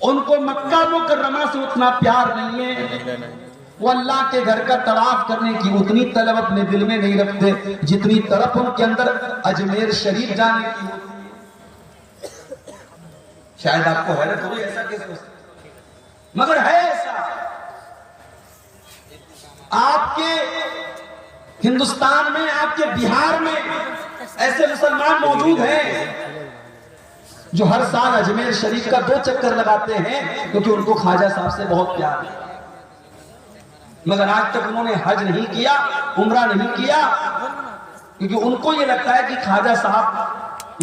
ان کو مکہ مکرمہ سے اتنا پیار نہیں ہے، وہ اللہ کے گھر کا طواف کرنے کی اتنی طلب اپنے دل میں نہیں رکھتے جتنی طلب ان کے اندر اجمیر شریف جانے کی ہوتی ہے۔ شاید آپ کو حیرت ہوگی ایسا کیسے ہو سکتا ہے، مگر ہے ایسا۔ آپ کے ہندوستان میں، آپ کے بہار میں ایسے مسلمان موجود ہیں جو ہر سال اجمیر شریف کا 2 چکر لگاتے ہیں کیونکہ ان کو خواجہ صاحب سے بہت پیار ہے، مگر آج تک انہوں نے حج نہیں کیا، عمرہ نہیں کیا، کیونکہ ان کو یہ لگتا ہے کہ خواجہ صاحب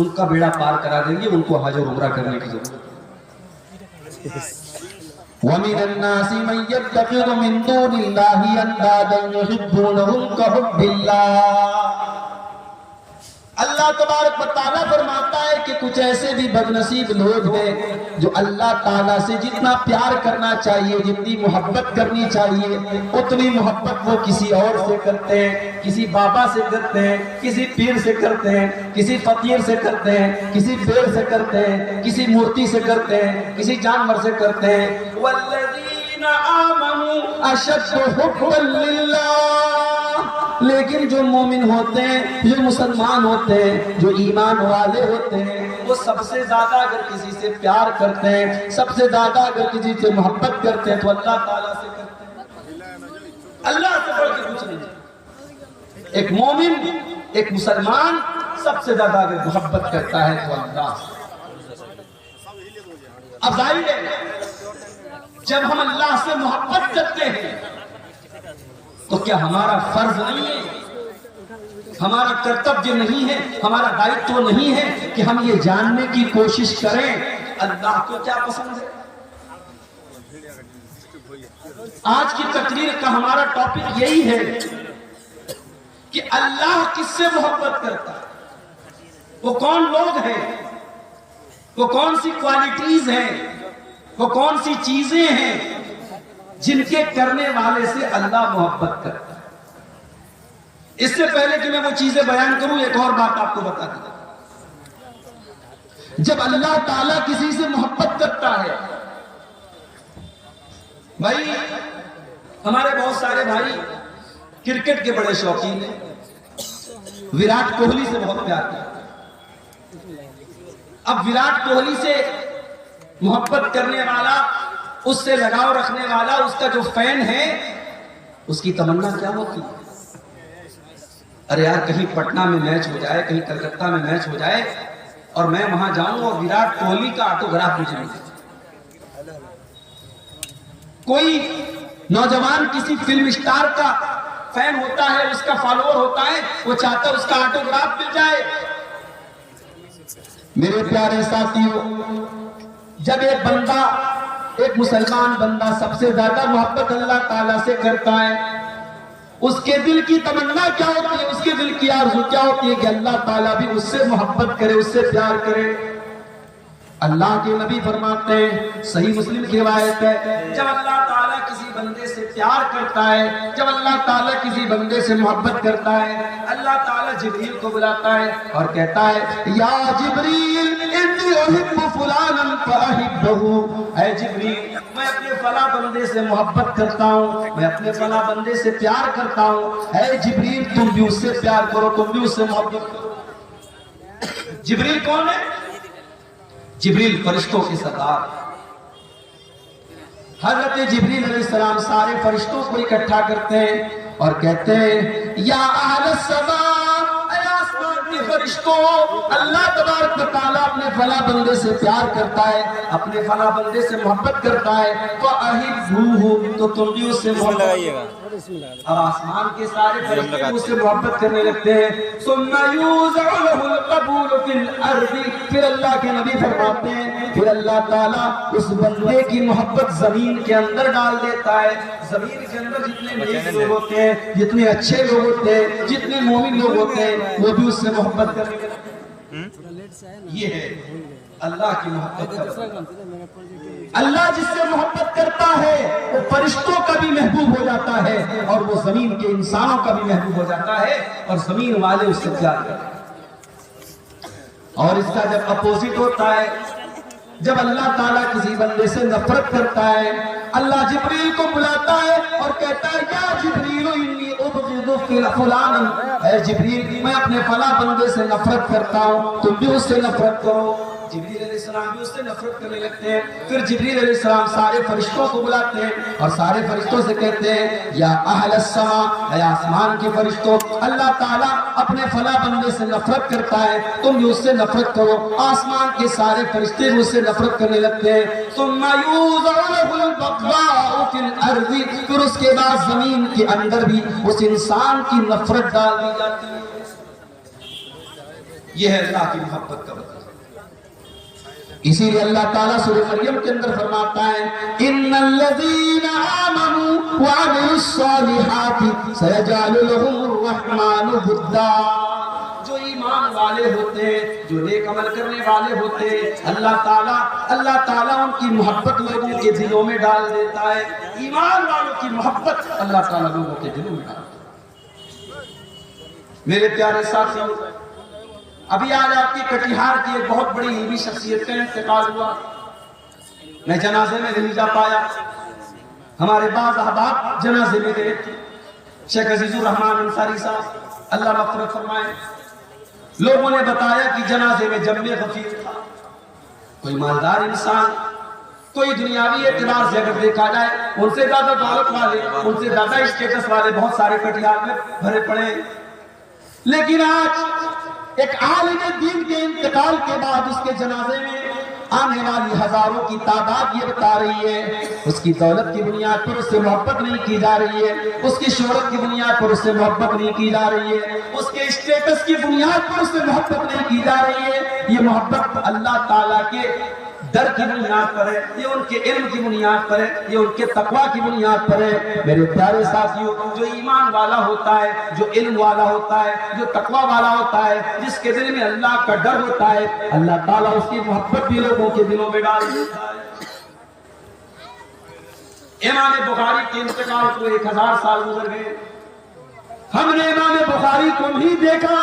ان کا بیڑا پار کرا دیں گے، ان کو حج اور عمرہ کرنے کی ضرورت ہے۔ وَمِنَ النَّاسِ مَن يَتَّخِذُ مِن دُونِ اللَّهِ أَندَادًا يُحِبُّونَهُمْ كَحُبِّ اللَّهِ۔ اللہ تبارک و تعالیٰ فرماتا ہے کہ کچھ ایسے بھی بدنصیب لوگ ہیں جو اللہ تعالیٰ سے جتنا پیار کرنا چاہیے، جتنی محبت کرنی چاہیے، اتنی محبت وہ کسی اور سے کرتے ہیں، کسی بابا سے کرتے ہیں، کسی پیر سے کرتے ہیں، کسی فقیر سے کرتے ہیں، کسی پیڑ سے کرتے ہیں، کسی مورتی سے کرتے ہیں، کسی جانور سے کرتے ہیں۔ وَالَّذِينَ آمَنُوا أَشَدُّ حُبًّا لِلَّهِ۔ لیکن جو مومن ہوتے ہیں، جو مسلمان ہوتے ہیں، جو ایمان والے ہوتے ہیں، وہ سب سے زیادہ اگر کسی سے پیار کرتے ہیں، سب سے زیادہ اگر کسی سے محبت کرتے ہیں تو اللہ تعالیٰ سے کرتے ہیں۔ اللہ سے بڑھ کے کچھ نہیں۔ ایک مومن، ایک مسلمان سب سے زیادہ اگر محبت کرتا ہے تو اللہ سے۔ اب ظاہر ہے جب ہم اللہ سے محبت کرتے ہیں تو کیا ہمارا فرض نہیں ہے، ہمارا کرتویہ نہیں ہے، ہمارا دائتو نہیں ہے کہ ہم یہ جاننے کی کوشش کریں اللہ کو کیا پسند ہے؟ آج کی تقریر کا ہمارا ٹاپک یہی ہے کہ اللہ کس سے محبت کرتا ہے، وہ کون لوگ ہیں، وہ کون سی کوالٹیز ہیں، وہ کون سی چیزیں ہیں جن کے کرنے والے سے اللہ محبت کرتا ہے۔ اس سے پہلے کہ میں وہ چیزیں بیان کروں، ایک اور بات آپ کو بتا دوں۔ جب اللہ تعالیٰ کسی سے محبت کرتا ہے، بھائی ہمارے بہت سارے بھائی کرکٹ کے بڑے شوقین ہیں، وراٹ کوہلی سے بہت پیار کرتے ہیں۔ اب وراٹ کوہلی سے محبت کرنے والا، اس سے لگاؤ رکھنے والا، اس کا جو فین ہے، اس کی تمنا کیا ہوتی ہے؟ ارے یار کہیں پٹنہ میں میچ ہو جائے، کہیں کلکتہ میں میچ ہو جائے اور میں وہاں جاؤں اور وراٹ کوہلی کا آٹوگراف مجھے ملے۔ کوئی نوجوان کسی فلم اسٹار کا فین ہوتا ہے، اس کا فالوور ہوتا ہے، وہ چاہتا ہے اس کا آٹوگراف مل جائے۔ میرے پیارے ساتھیوں، جب ایک بندہ، ایک مسلمان بندہ سب سے زیادہ محبت اللہ تعالیٰ سے کرتا ہے، اس کے دل کی تمنا کیا ہوتی ہے، اس کے دل کی آرزو کیا ہوتی ہے کہ اللہ تعالیٰ بھی اس سے محبت کرے، اس سے پیار کرے۔ اللہ کے نبی فرماتے ہیں، صحیح مسلم کی روایت ہے، جب اللہ تعالیٰ کسی بندے سے پیار کرتا ہے، جب اللہ تعالیٰ کسی بندے سے محبت کرتا ہے، اللہ تعالیٰ جبریل کو بلاتا ہے اور کہتا ہے یا جبریل انی احب فلانا فاحبہ، اے جبریل میں اپنے فلاں بندے سے محبت کرتا ہوں، میں اپنے فلاں بندے سے پیار کرتا ہوں، اے جبریل تم بھی اس سے پیار کرو، تم بھی اس سے محبت کرو۔ جبریل کون ہے؟ جبریل فرشتوں کے سردار۔ حضرت جبریل علیہ السلام سارے فرشتوں کو اکٹھا کرتے ہیں اور کہتے ہیں یا اہل السماء، اے آسمان کے فرشتوں، اللہ تبارک و تعالیٰ اپنے فلاں بندے سے پیار کرتا ہے، اپنے فلاں بندے سے محبت کرتا ہے، فَأَحِبُّوهُ، تو تم بھی اس سے محبت کرو۔ اب آسمان کے سارے فرشتے اس سے محبت کرنے لگتے ہیں۔ ثُمَّ يُوزَعُ لَهُ الْقَبُولُ فِي الْأَرْضِ، پھر اللہ کے نبی فرماتے ہیں پھر اللہ تعالیٰ اس بندے کی محبت زمین کے اندر ڈال دیتا ہے۔ زمین کے اندر جتنے نیک لوگ ہوتے ہیں، جتنے اچھے لوگ ہوتے ہیں، جتنے مومن لوگ ہوتے ہیں، وہ بھی اس سے محبت کرنے لگتے ہیں۔ یہ ہے اللہ کی محبت کرتا۔ اللہ جس سے محبت کرتا ہے وہ فرشتوں کا بھی محبوب ہو جاتا ہے اور وہ زمین کے انسانوں کا بھی محبوب ہو جاتا ہے اور زمین والے اس سے پیار کرتے ہیں۔ اور اس کا جب اپوزٹ ہوتا ہے جب اللہ تعالیٰ کسی بندے سے نفرت کرتا ہے، اللہ جبریل کو بلاتا ہے اور کہتا ہے یا جبریل انی ابغض فلانا، اے جبریل میں اپنے فلاں بندے سے نفرت کرتا ہوں، تم بھی اس سے نفرت کرو۔ جبریل علیہ السلام بھی اس سے نفرت کرنے لگتے ہیں۔ پھر جبریل علیہ السلام سارے فرشتوں کو بلاتے ہیں اور سارے فرشتوں سے کہتے ہیں یا اہل السماء، اے آسمان کے فرشتوں، اللہ تعالیٰ اپنے فلاں بندے سے نفرت کرتا ہے، تم بھی اس سے نفرت کرو۔ آسمان کے سارے فرشتے بھی اس سے نفرت کرنے لگتے ہیں۔ ثم یوضع له البغضاء فی الارض، پھر اس کے بعد زمین کے اندر بھی اس انسان کی نفرت ڈال دی جاتی ہے۔ یہ ہے اللہ کی محبت کا وجہ۔ اسی لیے اللہ تعالیٰ سورہ مریم کے اندر فرماتا ہے ان الذین آمنوا وعملوا الصالحات سیجعل لهم الرحمن ودا، جو ایمان والے ہوتے ہیں، جو نیک عمل کرنے والے ہوتے ہیں، اللہ تعالیٰ ان کی محبت لوگوں کے دلوں میں ڈال دیتا ہے۔ ایمان والوں کی محبت اللہ تعالیٰ لوگوں کے دلوں میں ڈال دیتا ہے۔ میرے پیارے ساتھیوں، ابھی آج آپ کی کٹیہار کی ایک بہت بڑی علمی شخصیت کا انتقال ہوا۔ میں جنازے میں نہیں جا پایا، ہمارے بعض احباب جنازے میں گئے تھے۔ شیخ عزیز الرحمان انصاری صاحب اللہ مغفرت فرمائے، لوگوں نے بتایا کہ جنازے میں جمع غفیر تھا۔ کوئی مالدار انسان، کوئی دنیاوی اعتبار سے اگر دیکھا جائے ان سے زیادہ دولت والے، ان سے زیادہ اسٹیٹس والے بہت سارے کٹیہار میں بھرے پڑے، لیکن آج ایک عالم دین کے انتقال کے بعد اس کے جنازے میں آنے والی ہزاروں کی تعداد یہ بتا رہی ہے اس کی دولت کی بنیاد پر اس سے محبت نہیں کی جا رہی ہے، اس کی شہرت کی بنیاد پر اس سے محبت نہیں کی جا رہی ہے، اس کے اسٹیٹس کی بنیاد پر اس سے محبت نہیں کی جا رہی ہے۔ یہ محبت اللہ تعالیٰ کے در کی بنیاد پر ہے، یہ ان کے علم کی بنیاد پر ہے، یہ ان کے تقوی کی بنیاد پر ہے۔ میرے پیارے ساتھیوں، جو ایمان والا ہوتا ہے، جو علم والا ہوتا ہے، جو تقوی والا ہوتا ہے، جس کے دل میں اللہ کا ڈر ہوتا ہے، اللہ تعالیٰ اس کی محبت بھی لوگوں کے دلوں میں ڈال دیتا ہے۔ امام بخاری کے انتقال کو 1000 سال گزر گئے، ہم نے امام بخاری کو نہیں دیکھا،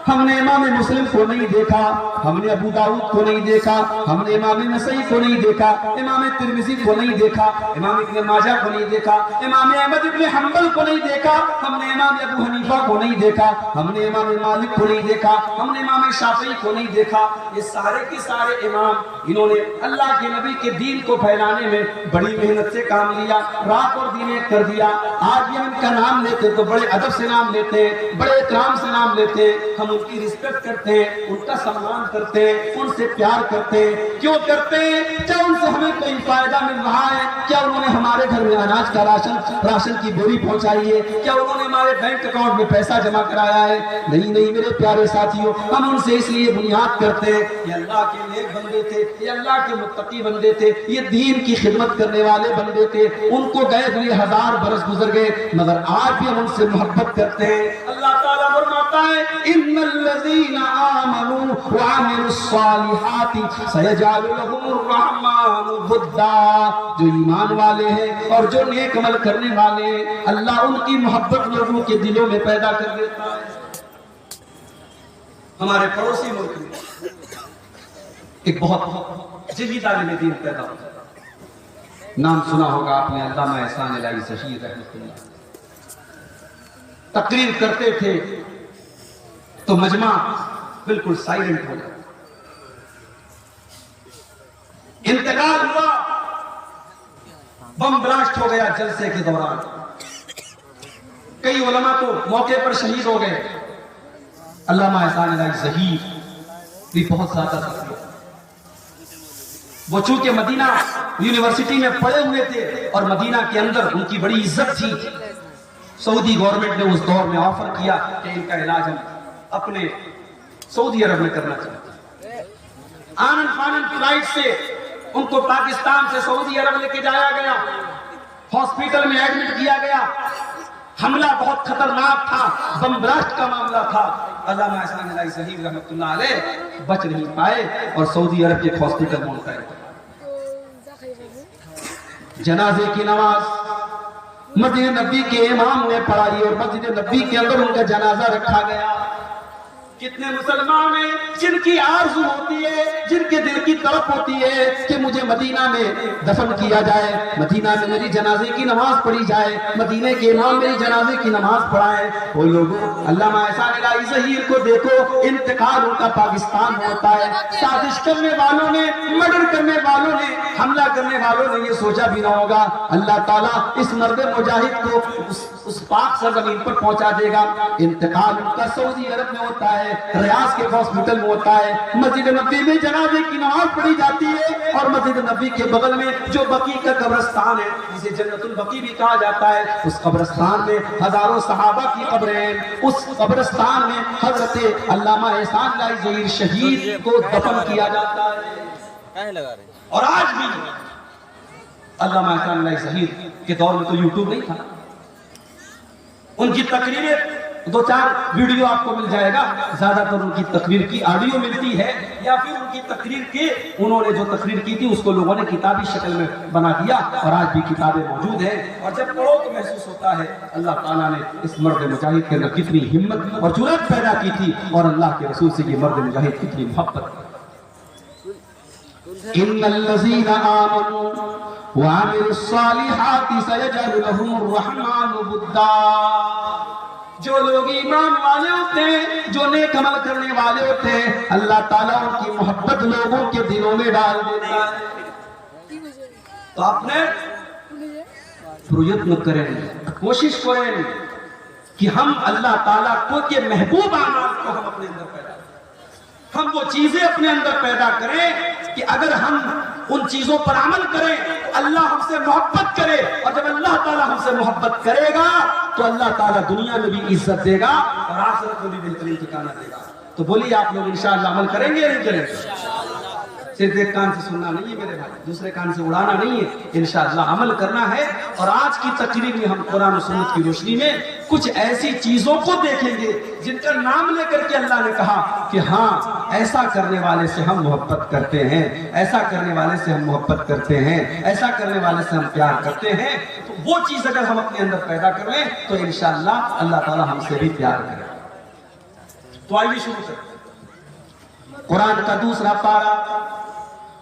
ہم نے امام مسلم کو نہیں دیکھا، ہم نے ابو داؤد کو نہیں دیکھا، ہم نے امام نسائی کو نہیں دیکھا، امام ترمذی کو نہیں دیکھا، امام ابن ماجہ کو نہیں دیکھا، امام احمد ابن حنبل کو نہیں دیکھا، ہم نے امام ابو حنیفہ کو نہیں دیکھا، ہم نے امام مالک کو نہیں دیکھا، ہم نے امام شافعی کو نہیں دیکھا۔ یہ سارے کے سارے امام، انہوں نے اللہ کے نبی کے دین کو پھیلانے میں بڑی محنت سے کام لیا، رات اور دن ایک کر دیا۔ آج بھی ہم ان کا نام لیتے تو بڑے ادب سے نام لیتے ہیں، بڑے احترام سے نام لیتے ہیں، ہم ان کی رسپیکٹ کرتے ہیں، ان کا سمان کرتے ہیں، ان سے پیار کرتے ہیں۔ کیوں کرتے ہیں؟ کیا ان سے ہمیں کوئی فائدہ مل رہا ہے؟ کیا انہوں نے ہمارے گھر میں اناج کا راشن کی بوری پہنچائی ہے؟ کیا انہوں نے ہمارے بینک اکاؤنٹ میں پیسہ جمع کرایا ہے؟ نہیں نہیں میرے پیارے ساتھیوں، ہم ان سے اس لیے بنیاد کرتے ہیں یہ اللہ کے نیک بندے تھے، یہ اللہ کے متقی بندے تھے، یہ دین کی خدمت کرنے والے بندے تھے، ان کو گئے ہوئے 1000 برس گزر گئے، مگر آج بھی ہم ان سے محبت کرتے ہیں۔ اللہ تعالیٰ فرماتا ہے ان الذین آمنوا وعملوا الصالحات سیجعل لهم الرحمن ودا، جو ایمان والے ہیں اور جو نیک عمل کرنے والے ہیں، اللہ ان کی محبت لوگوں کے دلوں میں پیدا کر دیتا ہے۔ ہمارے پڑوسی ملک میں ایک بہت جلیل عالم دین پیدا ہوا، نام سنا ہوگا آپ نے، علامہ احسان الہی ظہیر رحمۃ اللہ۔ تقریر کرتے تھے تو مجمع بالکل سائلنٹ ہو جاتا۔ انتقال ہوا، بم بلاسٹ ہو گیا جلسے کے دوران، کئی علماء تو موقع پر شہید ہو گئے۔ علامہ احسان الہی ظہیر بھی بہت زیادہ تکلیف، وہ چونکہ مدینہ یونیورسٹی میں پڑھے ہوئے تھے اور مدینہ کے اندر ان کی بڑی عزت تھی، سعودی گورنمنٹ نے اس دور میں آفر کیا کہ ان کا علاج ہم اپنے سعودی عرب میں کرنا چاہتے ہیں۔ آنن فانن فلائٹ سے ان کو پاکستان سے سعودی عرب لے کے جایا گیا، ہاسپٹل میں ایڈمٹ کیا گیا۔ حملہ بہت خطرناک تھا، بم بلاسٹ کا معاملہ تھا۔ علامہ احسان الہی ظہیر رحمۃ اللہ علیہ بچ نہیں پائے اور سعودی عرب کے ہاسپٹل میں منتقل کر۔ جنازے کی نماز مسجد نبی کے امام نے پڑھائی اور مسجد نبی کے اندر ان کا جنازہ رکھا گیا۔ کتنے مسلمان ہیں جن کی آرزو ہوتی ہے، جن کے دل کی طرف ہوتی ہے کہ مجھے مدینہ میں دفن کیا جائے، مدینہ میں میری جنازے کی نماز پڑھی جائے، مدینہ کے امام میری جنازے کی نماز پڑھائے۔ وہ لوگوں، علامہ احسان الہی ظہیر کو دیکھو، انتقال ان کا پاکستان میں ہوتا ہے۔ سازش کرنے والوں نے، مرڈر کرنے والوں نے، حملہ کرنے والوں نے یہ سوچا بھی نہ ہوگا اللہ تعالیٰ اس مرد مجاہد کو اس پاک سرزمین پر پہنچا دے گا۔ انتقال ان کا سعودی عرب میں ہوتا ہے، ریاض کے ہاسپٹل میں ہوتا ہے، مسجد نبوی میں جنازے کی نماز پڑھی جاتی ہے، اور مسجد نبوی کے بغل میں جو بقیع کا قبرستان ہے جسے جنت البقیع بھی کہا جاتا ہے، اس قبرستان میں ہزاروں صحابہ کی قبریں ہیں۔ اس قبرستان میں حضرت علامہ احسان الہی ظہیر شہید کو دفن کیا جاتا ہے۔ اور آج بھی علامہ احسان الہی ظہیر کے دور میں تو یوٹیوب نہیں تھا، ان کی تقریریں دو چار ویڈیو آپ کو مل جائے گا، زیادہ تر ان کی تقریر کی آڈیو ملتی ہے، یا پھر ان کی تقریر کے انہوں نے جو تقریر کی تھی اس کو لوگوں نے کتابی شکل میں بنا دیا، اور آج بھی کتابیں موجود ہیں۔ اور جب پڑھو تو محسوس ہوتا ہے اللہ تعالیٰ نے اس مرد مجاہد کے اندر کتنی ہمت اور جرأت پیدا کی تھی، اور اللہ کے رسول سے یہ مرد مجاہد کتنی محبت۔ ان الذين آمنوا وعملوا الصالحات سيجعل لهم الرحمن ودا۔ جو لوگ ایمان والے ہوتے ہیں، جو نیک عمل کرنے والے ہوتے ہیں، اللہ تعالیٰ ان کی محبت لوگوں کے دلوں میں ڈال دیتا ہے۔ تو آپ نے پریتن کریں، کوشش کریں کہ ہم اللہ تعالیٰ کو کے محبوب اعمال کو ہم اپنے اندر پیدا کریں، ہم وہ چیزیں اپنے اندر پیدا کریں کہ اگر ہم ان چیزوں پر عمل کریں اللہ ہم سے محبت کرے، اور جب اللہ تعالیٰ ہم سے محبت کرے گا تو اللہ تعالیٰ دنیا میں بھی عزت دے گا اور آخرت میں بھی بہترین ٹھکانہ دے گا۔ تو بولیے آپ لوگ انشاءاللہ عمل کریں گے یا نہیں کریں گے؟ صرف ایک کان سے سننا نہیں ہے میرے بھائی، دوسرے کان سے اڑانا نہیں ہے، انشاءاللہ عمل کرنا ہے۔ اور آج کی تقریر میں ہم قرآن و سنت کی روشنی میں کچھ ایسی چیزوں کو دیکھیں گے جن کا نام لے کر کے اللہ نے کہا کہ ہاں ایسا کرنے والے سے ہم محبت کرتے ہیں، ایسا کرنے والے سے ہم محبت کرتے ہیں، ایسا کرنے والے سے ہم پیار کرتے ہیں۔ تو وہ چیز اگر ہم اپنے اندر پیدا کر لیں تو انشاءاللہ اللہ تعالیٰ ہم سے بھی پیار کرے۔ تو آئیے شروع کریں قرآن کا دوسرا پارہ،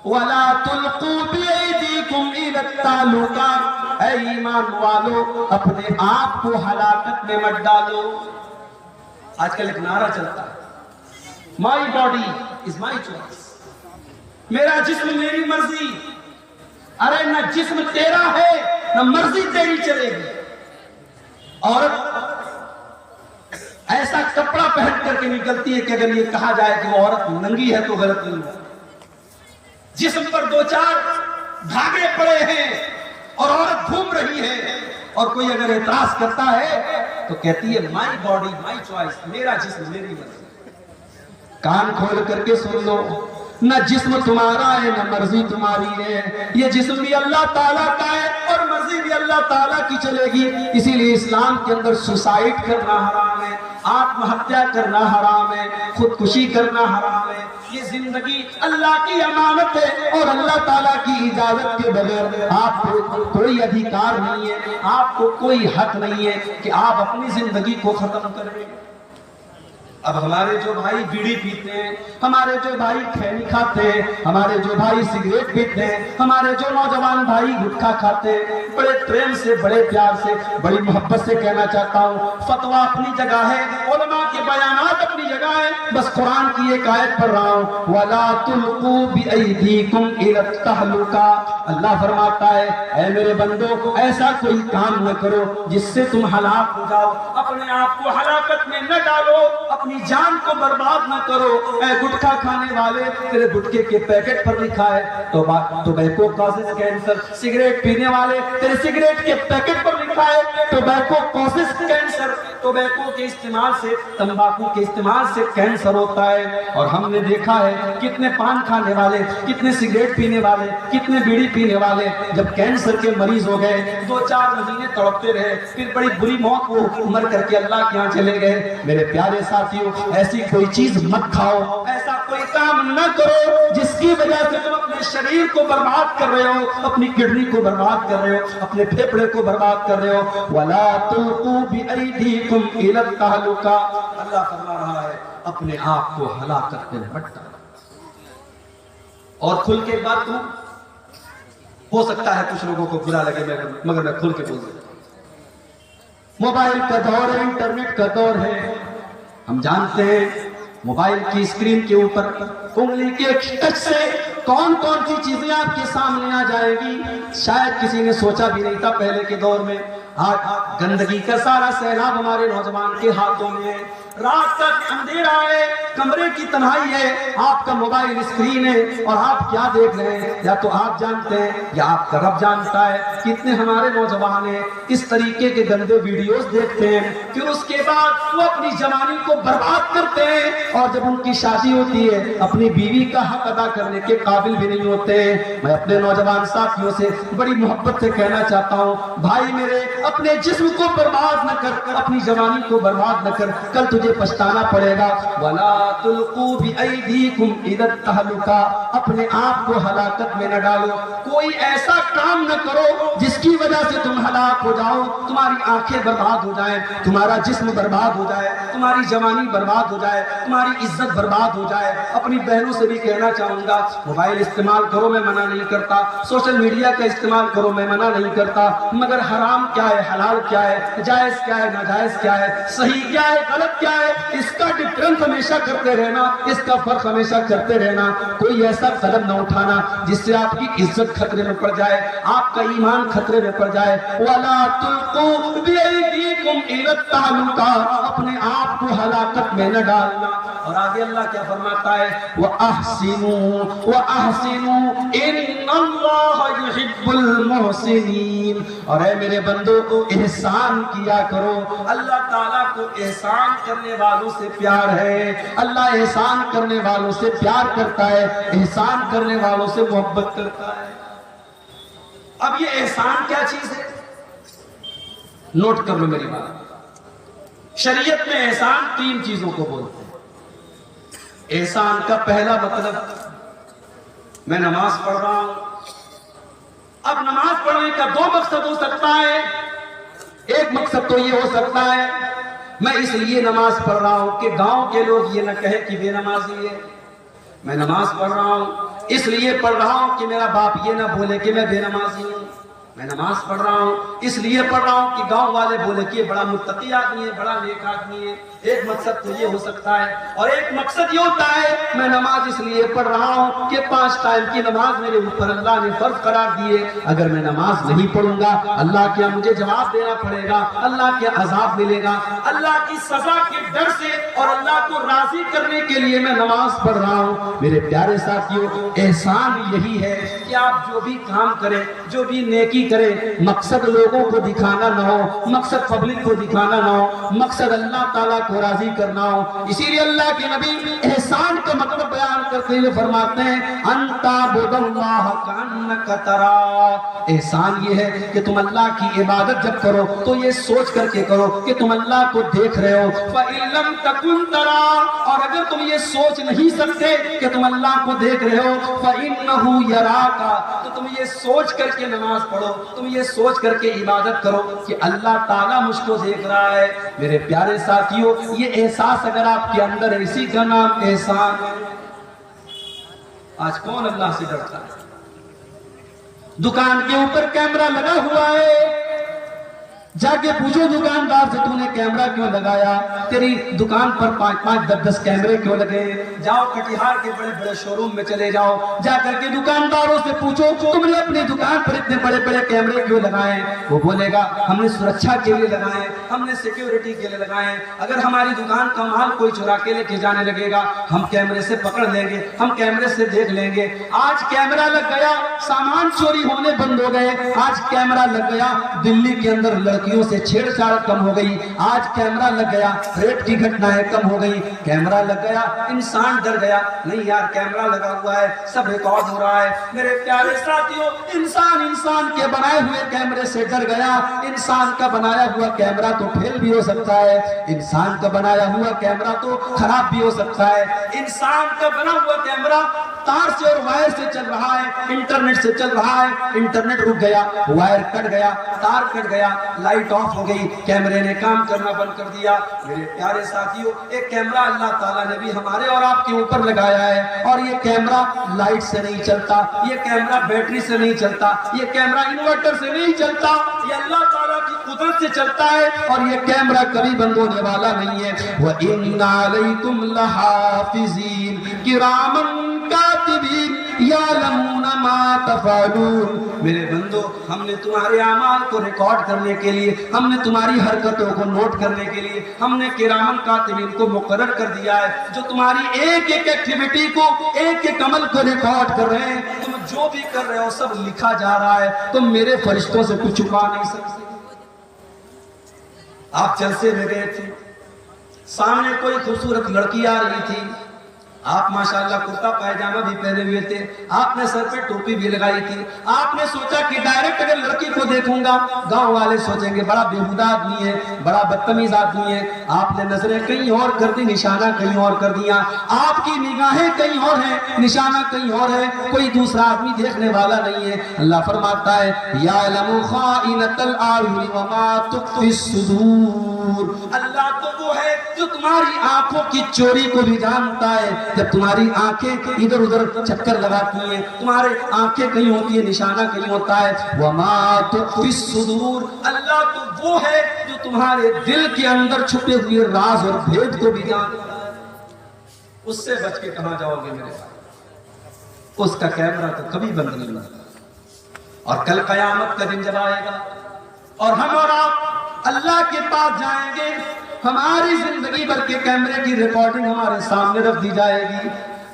وَلَا تُلْقُوا بِأَيْدِيكُمْ إِلَى التَّهْلُكَةِ، اے ایمان والو اپنے آپ کو ہلاکت میں مت ڈالو۔ آج کل ایک نعرہ چلتا ہے، my body is my choice, میرا جسم میری مرضی۔ ارے نہ جسم تیرا ہے نہ مرضی تیری چلے گی۔ عورت ایسا کپڑا پہن کر کے نکلتی ہے کہ اگر یہ کہا جائے کہ وہ عورت ننگی ہے تو غلط نہیں ہے۔ جسم پر دو چار دھاگے پڑے ہیں اور عورت گھوم رہی ہے، اور کوئی اگر اعتراض کرتا ہے تو کہتی ہے مائی باڈی مائی چوائس، میرا جسم میری مرضی۔ کان کھول کر کے سن لو، نہ جسم تمہارا ہے نہ مرضی تمہاری ہے، یہ جسم بھی اللہ تعالیٰ کا ہے اور مرضی بھی اللہ تعالیٰ کی چلے گی۔ اسی لیے اسلام کے اندر سوسائڈ کرنا حرام ہے، آتم ہتیا کرنا حرام ہے، خودکشی کرنا حرام ہے۔ یہ زندگی اللہ کی امانت ہے اور اللہ تعالیٰ کی اجازت کے بغیر آپ کو کوئی ادھیکار نہیں ہے، آپ کو کوئی حق نہیں ہے کہ آپ اپنی زندگی کو ختم کریں۔ اب ہمارے جو بھائی بیڑی پیتے ہیں، ہمارے جو بھائی کھینی کھاتے ہیں، ہمارے جو بھائی سگریٹ پیتے ہیں، ہمارے جو نوجوان بھائی گٹکھا کھاتے ہیں، بڑے پریم سے، بڑے پیار سے، بڑی محبت سے کہنا چاہتا ہوں، فتویٰ اپنی جگہ ہے، علماء کے بیانات اپنی جگہ ہے، بس قرآن کی ایک آیت پڑھ رہا ہوں، وَلَا تُلْقُوا بِأَيْدِيكُمْ إِلَى التَّهْلُكَةِ۔ اللہ فرماتا ہے اے میرے بندو ایسا کوئی کام نہ کرو جس سے تم ہلاک ہو جاؤ، اپنے آپ کو ہلاکت میں نہ ڈالو، اپنی جان کو برباد نہ کرو۔ اے گٹکھا کھانے والے، تیرے گٹکے کے پیکٹ پر لکھا ہے ٹوبیکو کازز کینسر۔ سگریٹ پینے والے، تیرے سگریٹ کے پیکٹ پر لکھا ہے ٹوبیکو کازز کینسر۔ ٹوبیکو کے استعمال سے، تمباکو کے استعمال سے کینسر ہوتا ہے۔ اور ہم نے دیکھا ہے کتنے پان کھانے والے، کتنے سگریٹ پینے والے، کتنے بیڑی پینے والے جب کینسر کے مریض ہو گئے 2-4 مہینے تڑپتے رہے، پھر بڑی بری موت وہ مر کر کے اللہ کے ہاں چلے گئے۔ میرے پیارے ساتھیوں، ایسی کوئی چیز مت کھاؤ، ایسا کوئی کام نہ کرو جس کی وجہ سے تم اپنے شریر کو برباد کر رہے ہو، اپنی کڈنی کو برباد کر رہے ہو، اپنے پھیپڑے کو برباد کر رہے ہو۔ وَلَا تُلْقُوا بِأَيْدِيكُمْ إِلَى التَّهْلُكَةِ، اللہ فرما رہا ہے اپنے آپ کو ہلاکت میں نمٹ ڈالا۔ اور کھل کے بات کہوں، ہو سکتا ہے کچھ لوگوں کو برا لگے مگر میں کھل کے بول دیتا ہوں۔ موبائل کا دور ہے، انٹرنیٹ کا دور ہے، ہم جانتے ہیں موبائل کی اسکرین کے اوپر انگلی کے ٹچ سے کون کون سی چیزیں آپ کے سامنے آ جائے گی، شاید کسی نے سوچا بھی نہیں تھا پہلے کے دور میں۔ آج گندگی کا سارا سیلاب ہمارے نوجوان کے ہاتھوں میں ہے، رات تک اندھیرا ہے، کمرے کی تنہائی ہے، آپ کا موبائل اسکرین ہے اور آپ کیا دیکھ رہے ہیں یا تو آپ جانتے ہیں یا آپ کا رب جانتا ہے۔ کتنے ہمارے نوجوان ہیں اس طریقے کے گندے ویڈیوز دیکھتے ہیں، پھر اس کے بعد وہ اپنی جوانی کو برباد کرتے ہیں، اور جب ان کی شادی ہوتی ہے اپنی بیوی کا حق ادا کرنے کے قابل بھی نہیں ہوتے ہیں۔ میں اپنے نوجوان ساتھیوں سے بڑی محبت سے کہنا چاہتا ہوں، بھائی میرے، اپنے جسم کو برباد نہ کر، اپنی جوانی کو برباد نہ کر، کل تجھے پچھتانا پڑے گا۔ وَلَا تُلْقُوا بِأَيْدِيكُمْ إِلَى التَّهْلُكَةِ، اپنے آپ کو ہلاکت میں نہ ڈالو، کوئی ایسا کام نہ کرو جس کی وجہ سے تم ہلاک ہو جاؤ، تمہاری آنکھیں برباد ہو جائیں، تمہارا جسم برباد ہو جائے، تمہاری جوانی برباد ہو جائے، تمہاری عزت برباد ہو جائے۔ اپنی بہنوں سے بھی کہنا چاہوں گا، موبائل استعمال کرو، میں منع نہیں کرتا، سوشل میڈیا کا استعمال کرو، میں منع نہیں کرتا، مگر حرام کیا ہے، حلال کیا ہے، جائز کیا ہے، ناجائز کیا ہے، صحیح کیا ہے، غلط کیا ہے، اس کا ڈفرنس ہمیشہ کرتے رہنا، اس کا فرق ہمیشہ کرتے رہنا۔ کوئی ایسا قدم نہ اٹھانا جس سے آپ کی عزت خطرے میں پڑ جائے، آپ کا ایمان خطرے میں پڑ جائے۔ وَلَا تُلْقُوا بِأَيْدِيكُمْ إِلَى التَّهْلُكَةِ، اپنے آپ کو ہلاکت میں نہ ڈالنا۔ اور آگے اللہ کیا فرماتا ہے، وَأَحْسِنُوا وَأَحْسِنُوا إِنَّ اللَّهَ يُحِبُّ الْمُحْسِنِينَ، اور اے میرے بندوں کو احسان کیا کرو۔ اللہ تعالیٰ کو احسان کرنے والوں سے پیار ہے، اللہ احسان کرنے والوں سے پیار کرتا ہے، احسان کرنے والوں سے محبت کرتا ہے۔ اب یہ احسان کیا چیز ہے، نوٹ کر لو میری بات۔ شریعت میں احسان تین چیزوں کو بولتے ہیں۔ احسان کا پہلا مطلب، میں نماز پڑھ رہا ہوں، اب نماز پڑھنے کا دو مقصد ہو سکتا ہے۔ ایک مقصد تو یہ ہو سکتا ہے میں اس لیے نماز پڑھ رہا ہوں کہ گاؤں کے لوگ یہ نہ کہے کہ بے نمازی ہے، میں نماز پڑھ رہا ہوں اس لیے پڑھ رہا ہوں کہ میرا باپ یہ نہ بولے کہ میں بے نمازی ہوں، میں نماز پڑھ رہا ہوں اس لیے پڑھ رہا ہوں کہ گاؤں والے بولے کہ یہ بڑا متقی آدمی ہے، بڑا نیک آدمی ہے۔ ایک مقصد تو یہ ہو سکتا ہے، اور ایک مقصد یہ ہوتا ہے میں نماز اس لیے پڑھ رہا ہوں کہ 5 ٹائم کی نماز میرے اوپر اللہ نے فرض قرار دی ہے، اگر میں نماز نہیں پڑھوں گا اللہ کیا مجھے جواب دینا پڑے گا، اللہ کیا عذاب ملے گا، اللہ کی سزا کے ڈر سے اور اللہ کو راضی کرنے کے لیے میں نماز پڑھ رہا ہوں۔ میرے پیارے ساتھیوں، احسان یہی ہے کہ آپ جو بھی کام کریں، جو بھی نیکی کریں، مقصد لوگوں کو دکھانا نہ ہو، مقصد پبلک کو دکھانا نہ ہو، مقصد اللہ تعالیٰ کو راضی کرنا ہو۔ اسی لیے اللہ کے نبی احسان کا مطلب بیان کرتے ہوئے فرماتے ہیں ان تعبد اللہ کأنک تراہ، احسان یہ ہے کہ تم اللہ کی عبادت جب کرو تو یہ سوچ کر کے کرو کہ تم اللہ کو دیکھ رہے ہو، فإن لم تکن تراہ، اور اگر تم یہ سوچ نہیں سکتے کہ تم اللہ کو دیکھ رہے ہو، فإنہ یراک، تو تم یہ سوچ کر کے نماز پڑھو، تم یہ سوچ کر کے عبادت کرو کہ اللہ تعالیٰ مجھ کو دیکھ رہا ہے۔ میرے پیارے ساتھیوں، یہ احساس اگر آپ کے اندر ہے، اسی کا نام احسان ہے۔ آج کون اللہ سے ڈرتا ہے؟ دکان کے اوپر کیمرہ لگا ہوا ہے، جا کے پوچھو دکاندار سے تو نے کیمرہ کیوں لگایا، تیری دکان پر 5-5 10-10 کیمرے کیوں لگے؟ جاؤ کٹیہار کے بڑے بڑے شو روم میں چلے جاؤ، جا کر کے دکانداروں سے پوچھو تم نے اپنی دکان پر اتنے بڑے بڑے کیمرے کیوں لگائے؟ وہ بولے گا ہم نے سرکشا کے لیے لگائے، ہم نے سیکیورٹی کے لیے لگائے، اگر ہماری دکان کا مال کوئی چرا کے لے کے جانے لگے گا ہم کیمرے سے پکڑ لیں گے، ہم کیمرے سے دیکھ لیں گے۔ آج کیمرہ لگ گیا، سامان چوری ہونے بند ہو گئے، آج کیمرہ لگ گیا، دلی کے اندر لڑکیوں سے چھیڑ چھاڑ کم ہو گئی، آج کیمرہ لگ گیا، ریپ کی گھٹنائیں کم ہو گئی، کیمرہ لگ گیا، انسان ڈر گیا، نہیں یار کیمرہ لگا ہوا ہے سب ریکارڈ ہو رہا ہے۔ میرے پیارے ساتھیوں، انسان کے بنائے ہوئے کیمرے سے ڈر گیا۔ انسان کا بنایا ہوا کیمرہ تو فیل بھی ہو سکتا ہے، انسان کا بنایا ہوا کیمرہ تو خراب بھی ہو سکتا ہے، انسان کا بنا ہوا کیمرہ تار سے اور وائر سے چل رہا ہے، انٹرنیٹ سے چل رہا ہے، انٹرنیٹ رک گیا، وائر کٹ گیا، تار کٹ گیا، لائٹ آف ہو گئی، کیمرے نے کام کرنا بند کر دیا۔ میرے پیارے ساتھیوں، ایک کیمرہ اللہ تعالیٰ نے بھی ہمارے اور آپ کے اوپر لگایا ہے، اور یہ کیمرہ لائٹ سے نہیں چلتا، یہ کیمرہ بیٹری سے نہیں چلتا، یہ کیمرہ انورٹر سے نہیں چلتا، یہ اللہ تعالیٰ کی قدرت سے چلتا ہے، اور یہ کیمرہ کبھی بند ہونے والا نہیں ہے۔ وَإِنَّ عَلَيْكُمْ لَحَافِظِينَ كِرَامًا كَاتِبِينَ يَعْلَمُونَ مَا تَفْعَلُونَ۔ میرے بندو، ہم نے تمہارے اعمال کو ریکارڈ کرنے کے لیے، ہم نے تمہاری حرکتوں کو نوٹ کرنے کے لیے، ہم نے کرامن کاتبین کو مقرر کر دیا ہے، جو تمہاری ایک ایک ایکٹیویٹی کو، ایک ایک عمل کو ریکارڈ کر رہے ہیں۔ تم جو بھی کر رہے ہو سب لکھا جا رہا ہے، تم میرے فرشتوں سے کچھ چھپا نہیں سکتے۔ آپ جلسے میں گئے تھے، سامنے کوئی خوبصورت لڑکی آ رہی تھی، آپ ماشاءاللہ کرتا پائجامہ بھی پہنے ہوئے تھے، آپ نے سر پہ ٹوپی بھی لگائی تھی، آپ نے سوچا کہ ڈائریکٹ اگر لڑکی کو دیکھوں گا گاؤں والے سوچیں گے بڑا بےہودہ آدمی ہے، بڑا بدتمیز آدمی ہے۔ آپ نے نظریں کہیں اور کر دی، نشانہ کہیں اور کر دیا، آپ کی نگاہیں کہیں اور ہیں، نشانہ کہیں اور ہے، کوئی دوسرا آدمی دیکھنے والا نہیں ہے۔ اللہ فرماتا ہے یعلم خائنۃ الاعین وما تخفی الصدور، اللہ تو وہ ہے جو تمہاری آنکھوں کی چوری کو بھی جانتا ہے۔ جب تمہاری آنکھیں ادھر ادھر چکر لگاتی ہیں، تمہاری آنکھیں کہیں ہوتی ہیں، نشانہ کہیں ہوتا ہے، وما تخفی الصدور، اللہ تو وہ ہے جو تمہارے دل کے اندر چھپے ہوئے راز اور بھید کو بھی جانتا ہے۔ اس سے بچ کے کہاں جاؤ گے میرے پاس؟ اس کا کیمرہ تو کبھی بند نہیں ہوتا، اور کل قیامت کا دن جب آئے گا اور ہم اور آپ اللہ کے پاس جائیں گے، ہماری زندگی بھر کے کیمرے کی ریکارڈنگ ہمارے سامنے رکھ دی جائے گی۔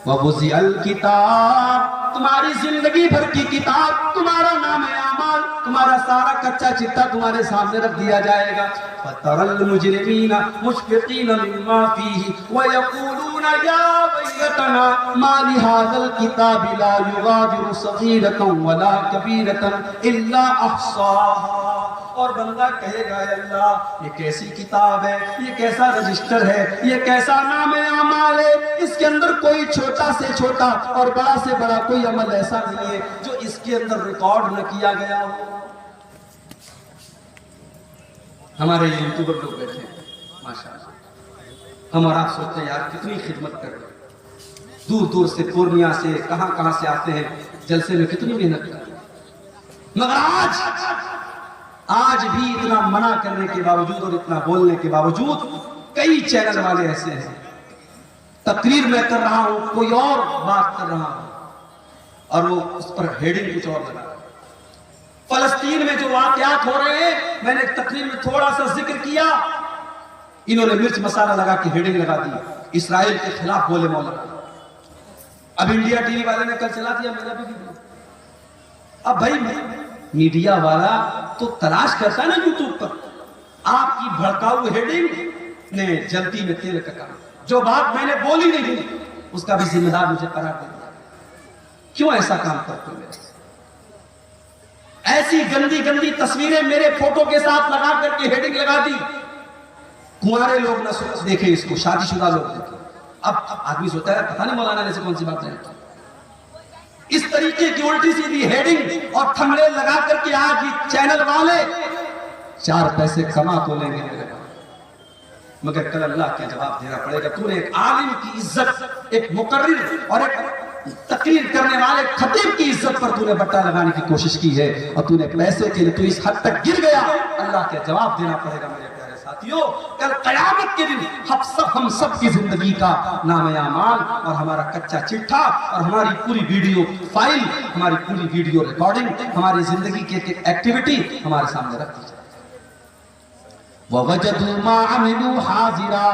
وَوُضِعَ الْكِتَابُ، تمہاری زندگی بھر کی کتاب، تمہارا نام اعمال، تمہارا سارا کچا چٹا تمہارے سامنے رکھ دیا جائے گا۔ فَتَرَى الْمُجْرِمِينَ مُشْفِقِينَ مِمَّا فِيهِ وَيَقُولُونَ يَا وَيْلَتَنَا مَا لِهَذَا الْكِتَابِ لَا يُغَادِرُ صَغِيرَةً وَلَا كَبِيرَةً إِلَّا أَحْصَاهَا، اور بندہ کہے گا اے اللہ یہ کیسی کتاب ہے، یہ کیسا رجسٹر ہے، یہ کیسا نام اعمال ہے، اس کے اندر کوئی چھوٹا سے چھوٹا اور بڑا سے بڑا کوئی عمل ایسا نہیں ہے جو اس کے اندر ریکارڈ نہ کیا گیا ہو۔ ہمارے یوٹیوبر لوگ بیٹھے ہیں ماشاءاللہ، ہم اور آپ سوچتے ہیں یار کتنی خدمت کر رہے ہیں، دور دور سے، پورنیہ سے، کہاں سے آتے ہیں، جلسے میں کتنی محنت کر رہے ہیں، مگر آج بھی اتنا منع کرنے کے باوجود اور اتنا بولنے کے باوجود کئی چینل والے ایسے ہیں، تقریر میں کر رہا ہوں کوئی اور بات کر رہا ہوں اور وہ اس پر ہیڈنگ کچھ اور لگا۔ فلسطین میں جو واقعات ہو رہے ہیں، میں نے ایک تقریر میں تھوڑا سا ذکر کیا، انہوں نے مرچ مسالہ لگا کے ہیڈنگ لگا دی، اسرائیل کے خلاف بولے مولانا۔ اب انڈیا ٹی وی والے نے کل چلا دیا، میرا بھی دیا۔ اب بھائی میڈیا والا تو تلاش کرتا ہے نا یوٹیوب پر، آپ کی بھڑکاؤ ہیڈنگ نے جلتی میں تیل کا کام، جو بات میں نے بولی نہیں اس کا بھی ذمہ دار مجھے قرار دے دیا۔ کیوں ایسا کام کرتے ہو؟ ایسی گندی گندی تصویریں میرے فوٹو کے ساتھ لگا کر کے ہیڈنگ لگا دی، کنوارے لوگ نہ دیکھیں اس کو، شادی شدہ لوگ دیکھیں۔ اب آدمی سوچتا ہے پتہ نہیں مولانا نے سے کون سی بات نہیں کی، اس طریقے کی الٹی سیدھی ہیڈنگ اور تھمبنیل لگا کر کے آج یہ چینل والے 4 پیسے کما تو لیں گے میرے پاس، مگر کل اللہ کا جواب دینا پڑے گا۔ تو نے ایک عالم کی عزت، ایک مقرر اور ایک تقریر کرنے والے خطیب کی عزت پر تو نے بٹا لگانے کی کوشش کی ہے، اور تو نے پیسے کے لیے تو اس حد تک گر گیا، اللہ کا جواب دینا پڑے گا میرے پیارے ساتھیوں۔ کل قیامت کے دن ہم سب کی زندگی کا نام اعمال اور ہمارا کچا چٹھا اور ہماری پوری ویڈیو فائل، ہماری پوری ویڈیو ریکارڈنگ، ہماری زندگی کی ایک ایکٹیویٹی ہمارے سامنے رکھ دی جائے۔ وَوَجَدُوا مَا عَمِلُوا حَاضِرًا،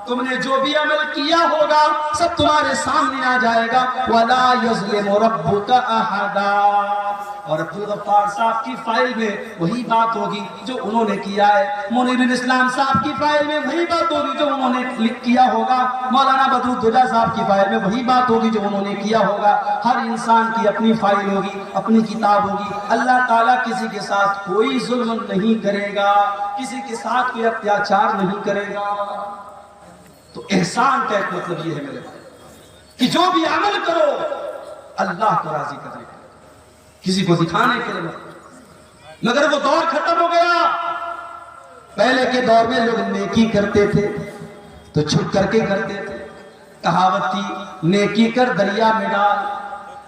تم نے جو بھی عمل کیا ہوگا سب تمہارے سامنے آ جائے گا۔ وَلَا يَظْلِمُ رَبُّكَ أَحَدًا، اور عبدالغفار صاحب کی فائل میں وہی بات ہوگی جو انہوں نے کیا ہے، منیر الاسلام صاحب کی فائل میں وہی بات ہوگی جو انہوں نے کیا ہوگا، مولانا بدرالدجا صاحب کی فائل میں وہی بات ہوگی جو انہوں نے کیا ہوگا۔ ہر انسان کی اپنی فائل ہوگی، اپنی کتاب ہوگی۔ اللہ تعالیٰ کسی کے ساتھ کوئی ظلم نہیں کرے گا، کسی کے ساتھ کوئی اتیاچار نہیں کرے گا۔ تو احسان کا ایک مطلب یہ ہے میرے بھائی، کہ جو بھی عمل کرو اللہ کو راضی کرنے کے لیے، کسی کو دکھانے کے لیے نہیں۔ مگر وہ دور ختم ہو گیا۔ پہلے کے دور میں لوگ نیکی کرتے تھے تو چھپ کر کے کرتے تھے۔ کہاوت تھی نیکی کر دریا میں ڈال،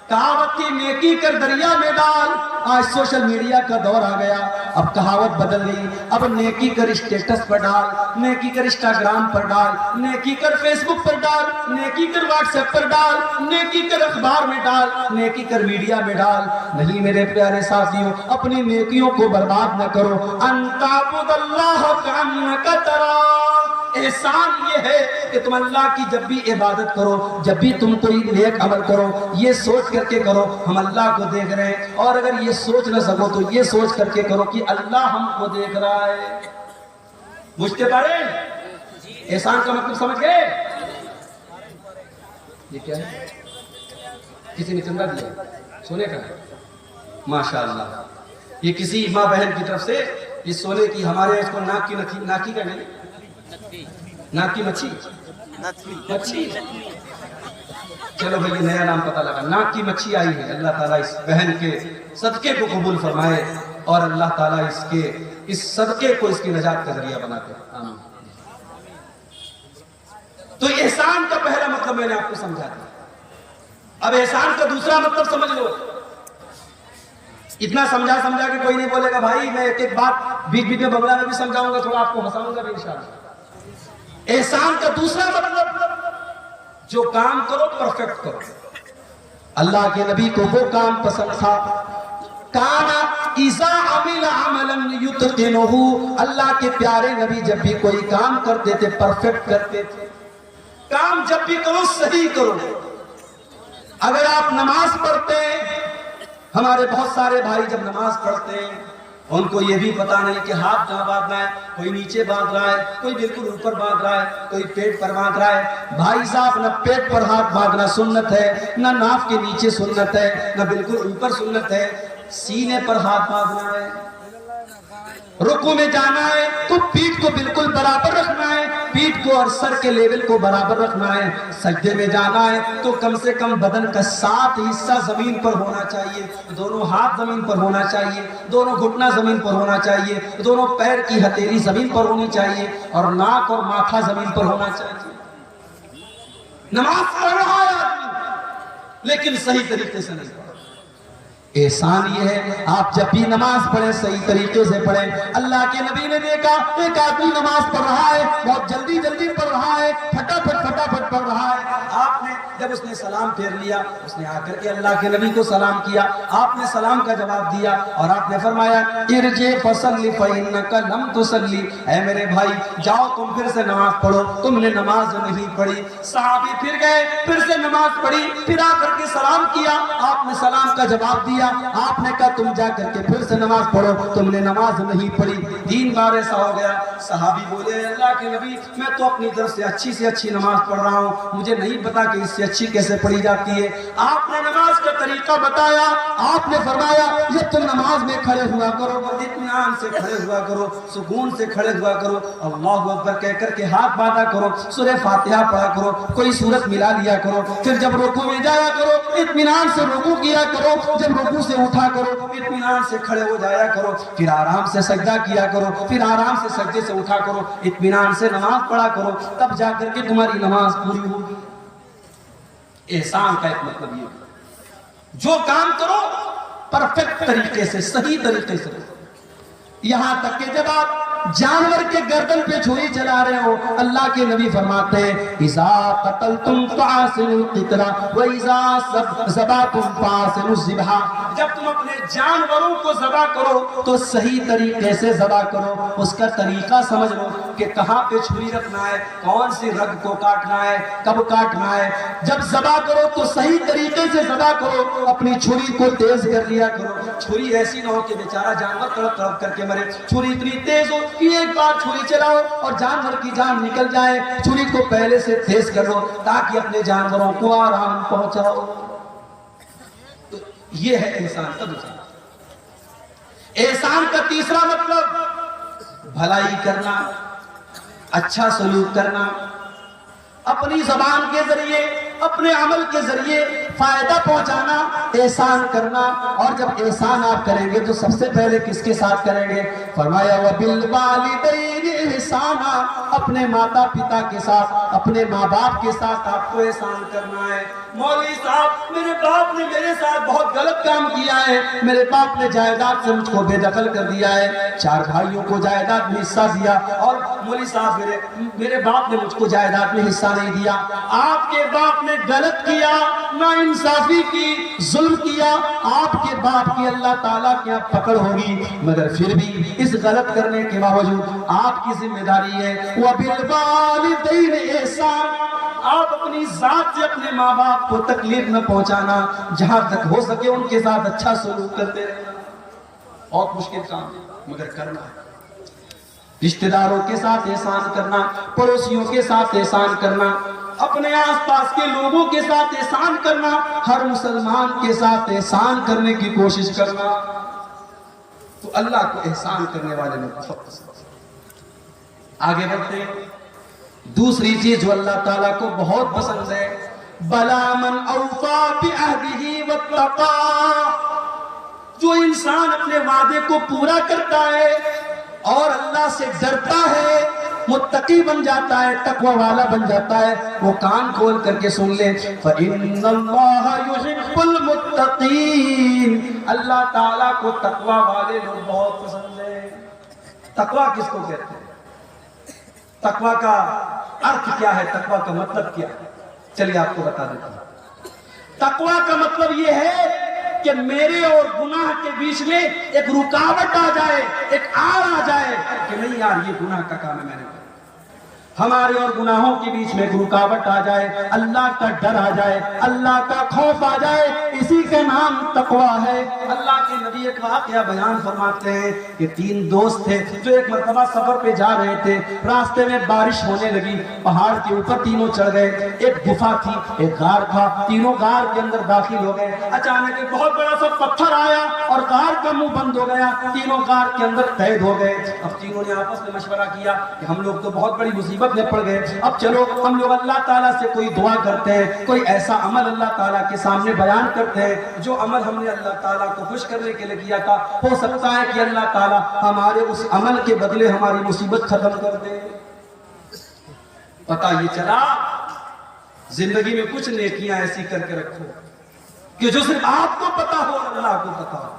کہاوت تھی نیکی کر دریا میں ڈال۔ آج سوشل میڈیا کا دور آ گیا، اب کہاوت بدل گئی، اب نیکی کر اسٹیٹس پر ڈال، نیکی کر انسٹاگرام پر ڈال، نیکی کر فیس بک پر ڈال، نیکی کر واٹس ایپ پر ڈال، نیکی کر اخبار میں ڈال، نیکی کر میڈیا میں ڈال۔ نہیں میرے پیارے ساتھیوں، اپنی نیکیوں کو برباد نہ کرو۔ ان تعبد اللہ کانک تراہ، احسان یہ ہے کہ تم اللہ کی جب بھی عبادت کرو، جب بھی تم کوئی نیک عمل کرو، یہ سوچ کر کے کرو ہم اللہ کو دیکھ رہے ہیں، اور اگر یہ سوچ نہ سکو تو یہ سوچ کر کے کرو کہ اللہ ہم کو دیکھ رہا ہے۔ بجھتے پارے احسان کا مطلب سمجھ گئے؟ یہ کیا ہے؟ کسی نے چندہ دیا سونے کا؟ ماشاءاللہ، یہ کسی ماں بہن کی طرف سے یہ سونے کی، ہمارے اس کو ناکی کا نہیں، ناک کی مچھی، مچھی، چلو بھئی یہ نیا نام پتہ لگا، ناک کی مچھی آئی ہے۔ اللہ تعالیٰ اس بہن کے صدقے کو قبول فرمائے، اور اللہ تعالیٰ اس صدقے کو اس کی نجات کا ذریعہ بنا دے، آمین۔ تو احسان کا پہلا مطلب میں نے آپ کو سمجھا دیا۔ اب احسان کا دوسرا مطلب سمجھ لو۔ اتنا سمجھا کہ کوئی نہیں بولے گا بھائی میں ایک بات بیچ بیچ میں بنگلہ میں بھی سمجھاؤں گا، تھوڑا آپ کو ہنساؤں گا بھی انشاءاللہ۔ احسان کا دوسرا مطلب جو کام کرو پرفیکٹ کرو۔ اللہ کے نبی کو وہ کام پسند تھا، کانا اذا عمل عملا یتقنہ، اللہ کے پیارے نبی جب بھی کوئی کام کرتے تھے پرفیکٹ کرتے تھے۔ کام جب بھی کرو صحیح کرو۔ اگر آپ نماز پڑھتے ہیں، ہمارے بہت سارے بھائی جب نماز پڑھتے ہیں ان کو یہ بھی پتا نہیں کہ ہاتھ کہاں باندھنا ہے، کوئی نیچے باندھ رہا ہے، کوئی بالکل اوپر باندھ رہا ہے، کوئی پیٹ پر باندھ رہا ہے۔ بھائی صاحب نہ پیٹ پر ہاتھ باندھنا سنت ہے، نہ ناف کے نیچے سنت ہے، نہ بالکل اوپر سنت ہے، سینے پر ہاتھ باندھنا ہے۔ رکوع میں جانا ہے تو پیٹھ کو بالکل برابر رکھنا ہے، پیٹھ کو اور سر کے لیول کو برابر رکھنا ہے۔ سجدے میں جانا ہے تو کم سے کم بدن کا 7 حصہ زمین پر ہونا چاہیے، دونوں ہاتھ زمین پر ہونا چاہیے، دونوں گھٹنا زمین پر ہونا چاہیے، دونوں پیر کی ہتھیلی زمین پر ہونی چاہیے، اور ناک اور ماتھا زمین پر ہونا چاہیے۔ نماز پڑھ رہا ہے آدمی لیکن صحیح طریقے سے نہیں پڑھ۔ احسان یہ ہے آپ جب بھی نماز پڑھیں صحیح طریقے سے پڑھیں۔ اللہ کے نبی نے دیکھا ایک آدمی نماز پڑھ رہا ہے، بہت جلدی پڑھ رہا ہے، پھٹافٹ پڑھ رہا ہے۔ آپ نے جب اس نے سلام پھیر لیا، اس نے آ کر کے اللہ کے نبی کو سلام کیا، آپ نے سلام کا جواب دیا اور آپ نے فرمایا ارجع فصلی فإنک لم تصلی، اے میرے بھائی جاؤ تم پھر سے نماز پڑھو، تم نے نماز نہیں پڑھی۔ صحابی پھر گئے، پھر سے نماز پڑھی، پھر آ کر کے سلام کیا، آپ نے سلام کا جواب دیا، آپ نے کہا تم جا کر کے پھر سے نماز پڑھو، تم نے نماز نہیں پڑھی۔ 3 بار ایسا ہو گیا۔ صحابی بولے اللہ کے نبی میں تو اپنی طرف سے اچھی نماز پڑھ رہا ہوں، مجھے نہیں پتا کہ اس سے اچھی کیسے پڑھی جاتی ہے۔ آپ نے نماز کا طریقہ بتایا، آپ نے فرمایا یہ تم نماز میں کھڑے ہوا کرو، اطمینان سے کھڑے ہوا کرو، سکون سے کھڑے ہوا کرو، اللہ اکبر کہہ کر کے ہاتھ باندھا کرو، سورہ فاتحہ پڑھا کرو، کوئی سورت ملا لیا کرو، پھر جب رکوع میں جایا کرو اطمینان سے رکوع کیا کرو، جب رکوع سے اٹھا کرو اطمینان سے کھڑے ہو جایا کرو، پھر آرام سے سجدہ کیا کرو، پھر آرام سے سجدے سے اٹھا کرو، اطمینان سے نماز پڑھا کرو، تب جا کر کے تمہاری نماز پوری ہوگی۔ احسان کا ایک مطلب یہ ہے جو کام کرو پرفیکٹ طریقے سے، صحیح طریقے سے۔ یہاں تک کہ جب آپ جانور کے گردن پہ چھری چلا رہے ہو، اللہ کے نبی فرماتے ہیں اذا قتلتم فاحسنوا القتلہ واذا ذبحتم فاحسنوا الذبح، جب تم اپنے جانوروں کو ذبح کرو تو صحیح طریقے سے ذبح کرو، اس کا طریقہ سمجھ لو کہ کہاں پہ چھری رکھنا ہے، کون سی رگ کو کاٹنا ہے، کب کاٹنا ہے۔ جب ذبح کرو تو صحیح طریقے سے ذبح کرو، اپنی چھری کو تیز کر لیا کرو، چھری ایسی نہ ہو کہ بیچارہ جانور تڑپ تڑپ کر کے مرے، چھری اتنی تیز ہو کہ ایک بار چھری چلاؤ اور جانور کی جان نکل جائے، چھری کو پہلے سے تیز کرو تاکہ اپنے جانوروں کو آرام پہنچاؤ۔ تو یہ ہے احسان کا دوسرا۔ احسان کا تیسرا مطلب بھلائی کرنا، اچھا سلوک کرنا، اپنی زبان کے ذریعے، اپنے عمل کے ذریعے فائدہ پہنچانا، احسان کرنا. اور جب احسان آپ کریں گے تو سب سے پہلے کس کے ساتھ کریں گے؟ فرمایا وَبِالْوَالِدَيْنِ اِحْسَانًا، اپنے ماتا پتا کے ساتھ، اپنے ماں باپ کے ساتھ آپ کو احسان کرنا ہے. مولوی صاحب میرے باپ نے میرے ساتھ بہت غلط کام کیا ہے، میرے باپ نے جائیداد سے مجھ کو بے دخل کر دیا ہے، 4 بھائیوں کو جائیداد میں حصہ دیا، اور مولوی صاحب میرے باپ نے مجھ کو جائیداد میں حصہ نہیں دیا. آپ کے باپ نے غلط کیا، ناانصافی کی، ظلم کیا، آپ کے باپ کی اللہ تعالیٰ کے یہاں پکڑ ہوگی، مگر پھر بھی اس غلط کرنے کے باوجود آپ کی ذمہ داری ہے وَبِالْوَالِدَيْنِ اِحْسَانًا، آپ اپنی ذات سے اپنے ماں باپ کو تکلیف نہ پہنچانا، جہاں تک ہو سکے ان کے ساتھ اچھا سلوک کرتے رہنا. بہت مشکل کام ہے مگر کرنا ہے. رشتہ داروں کے ساتھ احسان کرنا، پڑوسیوں کے ساتھ احسان کرنا، اپنے آس پاس کے لوگوں کے ساتھ احسان کرنا، ہر مسلمان کے ساتھ احسان کرنے کی کوشش کرنا. تو اللہ کو احسان کرنے والے لوگ بہت پسند. آگے بڑھتے ہیں. دوسری چیز جو اللہ تعالیٰ کو بہت پسند ہے، بَلَا مَنْ أَوْفَى بِعَهْدِهِ وَاتَّقَىٰ، جو انسان اپنے وعدے کو پورا کرتا ہے اور اللہ سے ڈرتا ہے، متقی بن جاتا ہے، تقوی والا بن جاتا ہے. وہ کان کھول کر کے سن لیں، فَإِنَّ اللَّهَ يُحِبُّ الْمُتَّقِينَ، اللہ تعالیٰ کو تقوی والے لوگ بہت پسند ہیں. تقوی کس کو کہتے ہیں؟ تقوی کا ارتھ کیا ہے؟ تقوی کا مطلب کیا ہے؟ چلیے آپ کو بتا دیتا ہوں. تقوی کا مطلب یہ ہے کہ میرے اور گناہ کے بیچ میں ایک رکاوٹ آ جائے، ایک آڑ آ جائے کہ نہیں یار یہ گناہ کا کام ہے، میں نے کہا ہمارے اور گناہوں کے بیچ میں ایک رکاوٹ آ جائے، اللہ کا ڈر آ جائے، اللہ کا خوف آ جائے، اسی کا نام تقوی ہے. اللہ کے نبی ایک واقعہ بیان فرماتے ہیں کہ 3 دوست تھے جو ایک مرتبہ سفر پہ جا رہے تھے. راستے میں بارش ہونے لگی، پہاڑ کے اوپر تینوں چڑھ گئے. ایک گفا تھی، ایک غار تھا، تینوں غار کے اندر داخل ہو گئے. اچانک ایک بہت بڑا سا پتھر آیا اور غار کا منہ بند ہو گیا. تینوں غار کے اندر قید ہو گئے. اب تینوں نے آپس میں مشورہ کیا کہ ہم لوگ تو بہت بڑی مصیبت میں پڑ گئے، اب چلو ہم لوگ اللہ تعالیٰ سے کوئی دعا کرتے ہیں، کوئی ایسا عمل اللہ تعالیٰ کے سامنے بیان کرتے ہیں جو عمل ہم نے اللہ تعالیٰ کو خوش کرنے کے لیے کیا تھا. ہو سکتا ہے کہ اللہ تعالیٰ ہمارے اس عمل کے بدلے ہماری مصیبت ختم کر دے. پتہ یہ چلا زندگی میں کچھ نیکیاں ایسی کر کے رکھو کہ جو صرف آپ کو پتا ہو اور اللہ کو پتا ہو.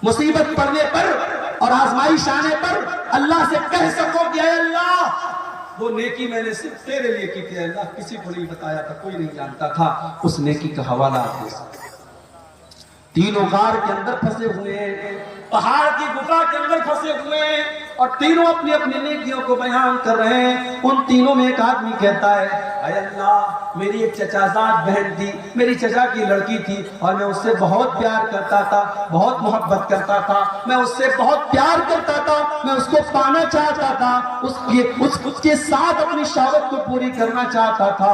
مصیبت پڑنے پر اور آزمائش آنے پر اللہ سے کہہ سکو کہ اے اللہ وہ نیکی میں نے صرف تیرے لیے کی تھی، اللہ کسی کو نہیں بتایا تھا، کوئی نہیں جانتا تھا. اس نیکی کا حوالہ آپ دے سکتے. تینوں غار کے اندر پھنسے ہوئے ہیں، پہاڑ کی گفا کے اندر پھنسے ہوئے ہیں اور تینوں اپنی اپنی نیکیوں کو بیان کر رہے ہیں. ان تینوں میں ایک آدمی کہتا ہے اے اللہ میری ایک چچا زاد بہن تھی، میری چچا کی لڑکی تھی اور میں اس سے بہت پیار کرتا تھا، بہت محبت کرتا تھا، میں اس سے بہت پیار کرتا تھا، میں اس کو پانا چاہتا تھا، اس کے ساتھ اپنی شہوت کو پوری کرنا چاہتا تھا،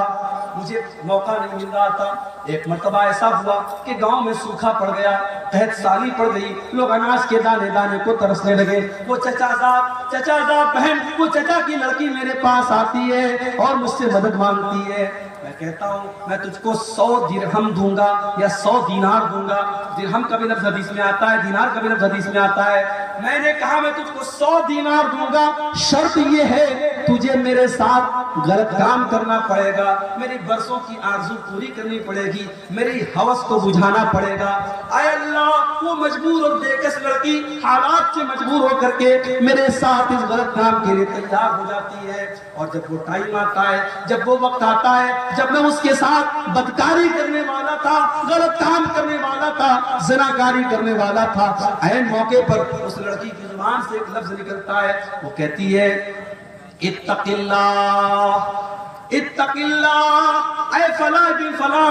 مجھے موقع نہیں مل رہا تھا. ایک مرتبہ ایسا ہوا کہ گاؤں میں سوکھا پڑ گیا، قحط سالی پڑ گئی، لوگ اناج کے دانے دانے کو ترسنے لگے. وہ چچا زاد بہن، وہ چچا کی لڑکی میرے پاس آتی ہے اور مجھ سے مدد مانگتی ہے. میں کہتا ہوں میں تجھ کو 100 درہم دوں گا یا 100 دینار دوں گا. درہم کا بھی لفظ حدیث میں آتا ہے، دینار کا بھی لفظ حدیث میں آتا ہے. میں نے کہا میں تجھ کو 100 دینار دوں گا، شرط یہ ہے تجھے میرے ساتھ غلط کام کرنا پڑے گا، میری برسوں کی آرزو پوری کرنی پڑے گی، میری ہوس کو بجھانا پڑے گا. اے اللہ وہ مجبور اور بےکس لڑکی حالات سے مجبور ہو کر کے میرے ساتھ اس غلط کام کے لیے تیار ہو جاتی ہے. اور جب وہ ٹائم آتا ہے، جب وہ وقت آتا ہے جب میں اس کے ساتھ بدکاری کرنے والا تھا، غلط کام کرنے والا تھا، زناکاری کرنے والا تھا، عین موقع پر اس لڑکی کی زبان سے ایک لفظ نکلتا ہے، وہ کہتی ہے اتق اللہ، اتق اللہ، اے فلاں بن فلاں،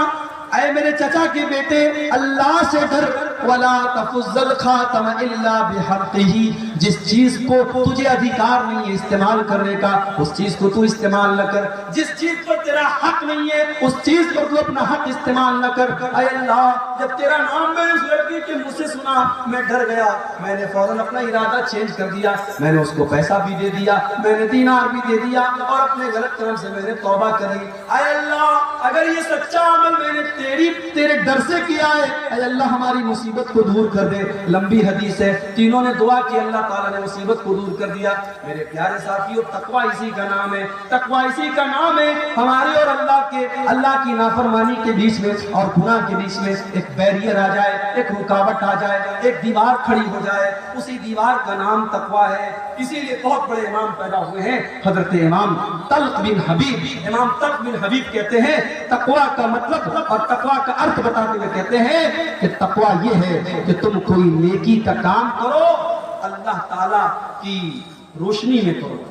اے میرے چچا کے بیٹے اللہ سے ڈر، ولا تفز الخاتم الا بحقه، جس چیز کو تجھے ادھیکار نہیں ہے استعمال کرنے کا اس چیز کو تو استعمال نہ کر، جس چیز پر تیرا حق نہیں ہے اس چیز پر تو اپنا حق استعمال نہ کر۔ اے اللہ جب تیرا نام میں اس لڑکی کے منہ سے سنا میں ڈر گیا، میں نے فوراً اپنا ارادہ چینج کر دیا، میں نے اس کو پیسہ بھی دے دیا، میں نے دینار بھی دے دیا اور اپنے غلط کام سے میں نے توبہ کری۔ اے اللہ اگر یہ سچا عمل میں نے تیرے ڈر سے کیا ہے، اے اللہ ہماری مصیبت کو دور کر دے۔ لمبی حدیث ہے، تینوں نے دعا کی، اللہ تعالیٰ نے مصیبت کو دور کر دیا۔ میرے پیارے ساتھیو تقویٰ اسی کا نام ہے، تقویٰ اسی کا نام ہے۔ ہمارے اور اللہ کی نافرمانی کے بیچ میں اور گناہ کے بیچ میں ایک بیریئر آ جائے، ایک رکاوٹ آ جائے، ایک دیوار کھڑی ہو جائے، اسی دیوار کا نام تقویٰ ہے۔ اسی لیے بہت بڑے امام پیدا ہوئے ہیں، حضرت امام طلق بن حبیب۔ امام طلق بن حبیب کہتے ہیں تقویٰ کا مطلب اور تقویٰ کا ارتھ بتاتے ہوئے کہتے ہیں کہ تقویٰ یہ ہے کہ تم کوئی نیکی کا کام کرو اللہ تعالیٰ کی روشنی میں کرو،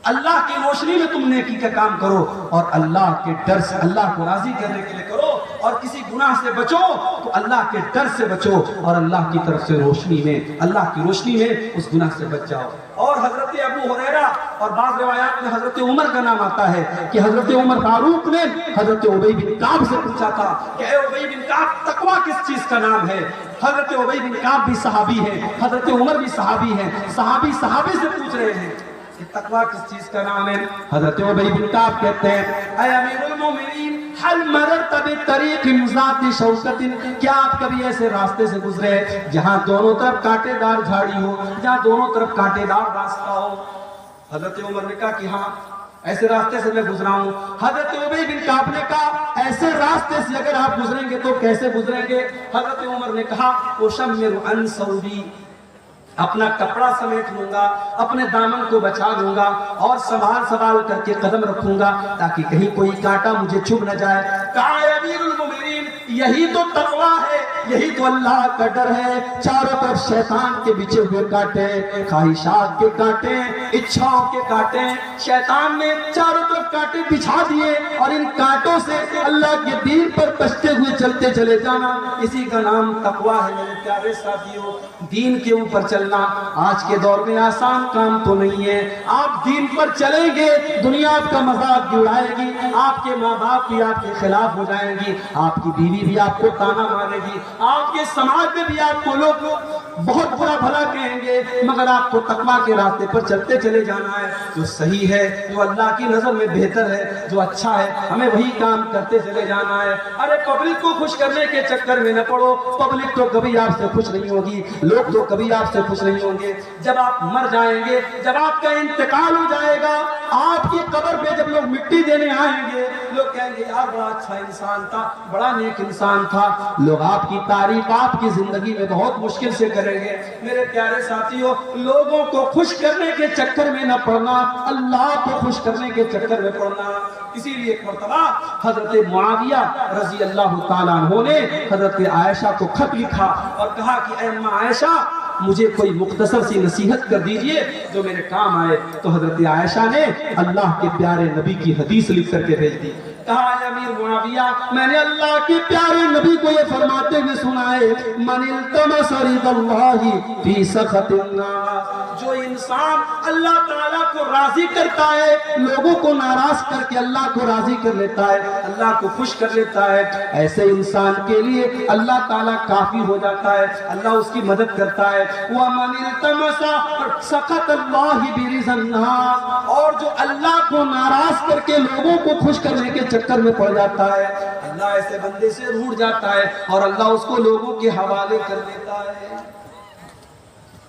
اللہ کی روشنی میں تم نیکی کا کام کرو اور اللہ کے ڈر سے، اللہ کو راضی کرنے کے لیے کرو، اور کسی گناہ سے بچو تو اللہ کے ڈر سے بچو اور اللہ کی طرف سے روشنی میں، اللہ کی روشنی میں اس گناہ سے بچ جاؤ۔ اور حضرت ابو ہریرہ اور بعض روایات میں حضرت عمر کا نام آتا ہے کہ حضرت عمر فاروق نے حضرت ابی بن کعب سے پوچھا تھا کہ اے ابی بن کعب تقویٰ کس چیز کا نام ہے؟ حضرت ابی بن کعب بھی صحابی ہے، حضرت عمر بھی صحابی ہے، صحابی سے پوچھ رہے ہیں کہ تقویٰ کس چیز کا نام ہے؟ حضرت ابی بن کعب کہتے ہیں اے امیر المومنین حل مررت بطریق ذات شوکۃ، کیا آپ کبھی ایسے راستے سے گزرے جہاں دونوں طرف کانٹے دار جھاڑی ہو، جہاں دونوں طرف کانٹے دار راستہ ہو؟ حضرت عمر نے کہا کہ ہاں ایسے راستے سے میں گزرا ہوں۔ حضرت ابی بن کعب نے کہا ایسے راستے سے اگر آپ گزریں گے تو کیسے گزریں گے؟ حضرت عمر نے کہا اشمر عن ثوبی، اپنا کپڑا سمیٹ لوں گا، اپنے دامن کو بچا لوں گا اور سنبھال کر کے قدم رکھوں گا تاکہ کہیں کوئی کانٹا مجھے چبھ نہ جائے۔ کہا اے امیر المومنین یہی تو تقویٰ ہے، یہی تو اللہ کا ڈر ہے۔ چاروں طرف شیطان کے بچھے ہوئے کانٹے، خواہشات کے کانٹے، اچھاؤں کے کانٹے، شیطان نے چاروں طرف کانٹے بچھا دیے اور ان کانٹوں سے اللہ کے دین پر بچتے ہوئے چلتے چلے جانا، اسی کا نام تقویٰ ہے۔ میرے پیارے ساتھیوں دین کے اوپر چلنا آج کے دور میں آسان کام تو نہیں ہے۔ آپ دین پر چلیں گے دنیا آپ کا مذاق بھی اڑائے گی، آپ کے ماں باپ بھی آپ کے خلاف ہو جائیں گی، آپ کی بیوی بھی آپ کو تانا مارے گی، آپ کے سماج میں بھی آپ کو لوگ بہت برا بھلا کہیں گے، مگر آپ کو تقویٰ کے راستے پر چلتے چلے جانا ہے۔ جو صحیح ہے، جو اللہ کی نظر میں بہتر ہے، جو اچھا ہے، ہمیں وہی کام کرتے چلے جانا ہے۔ ارے پبلک کو خوش کرنے کے چکر میں نہ پڑو، پبلک تو کبھی آپ سے خوش نہیں ہوگی، لوگ تو کبھی آپ سے خوش نہیں ہوں گے۔ جب آپ مر جائیں گے، جب آپ کا انتقال ہو جائے گا، آپ کی قبر پہ جب لوگ مٹی دینے آئیں گے، لوگ کہیں گے یار بڑا اچھا انسان تھا، بڑا نیک انسان تھا۔ لوگ آپ کی تعریف آپ کی زندگی میں بہت مشکل سے کریں گے۔ میرے پیارے ساتھیوں لوگوں کو خوش کرنے کے چکر میں نہ پڑنا، اللہ کو خوش کرنے کے چکر میں پڑنا۔ اسی لیے ایک مرتبہ حضرت معاویہ رضی اللہ تعالیٰ عنہ نے حضرت عائشہ کو خط لکھا اور کہا کہ اے اماں عائشہ مجھے کوئی مختصر سی نصیحت کر دیجئے جو میرے کام آئے۔ تو حضرت عائشہ نے اللہ کے پیارے نبی کی حدیث لکھ کر کے بھیج دی۔ کہا اے امیر معاویہ میں نے اللہ کے پیارے نبی کو یہ فرماتے ہوئے سنا ہے من التمس رضا اللہ فی سخط الناس، جو انسان اللہ تعالیٰ کو راضی کرتا ہے، لوگوں کو ناراض کر کے اللہ کو راضی کر لیتا ہے، اللہ کو خوش کر لیتا ہے، ایسے انسان کے لیے اللہ تعالیٰ کافی ہو جاتا ہے، اللہ اس کی مدد کرتا ہے۔ وَمَنِ الْتَمَسَ سَخَطَ اللَّهِ بِرِضَى النَّاسِ، اور جو اللہ کو ناراض کر کے لوگوں کو خوش کرنے کے چکر میں پڑ جاتا ہے، اللہ ایسے بندے سے روٹھ جاتا ہے اور اللہ اس کو لوگوں کے حوالے کر دیتا ہے۔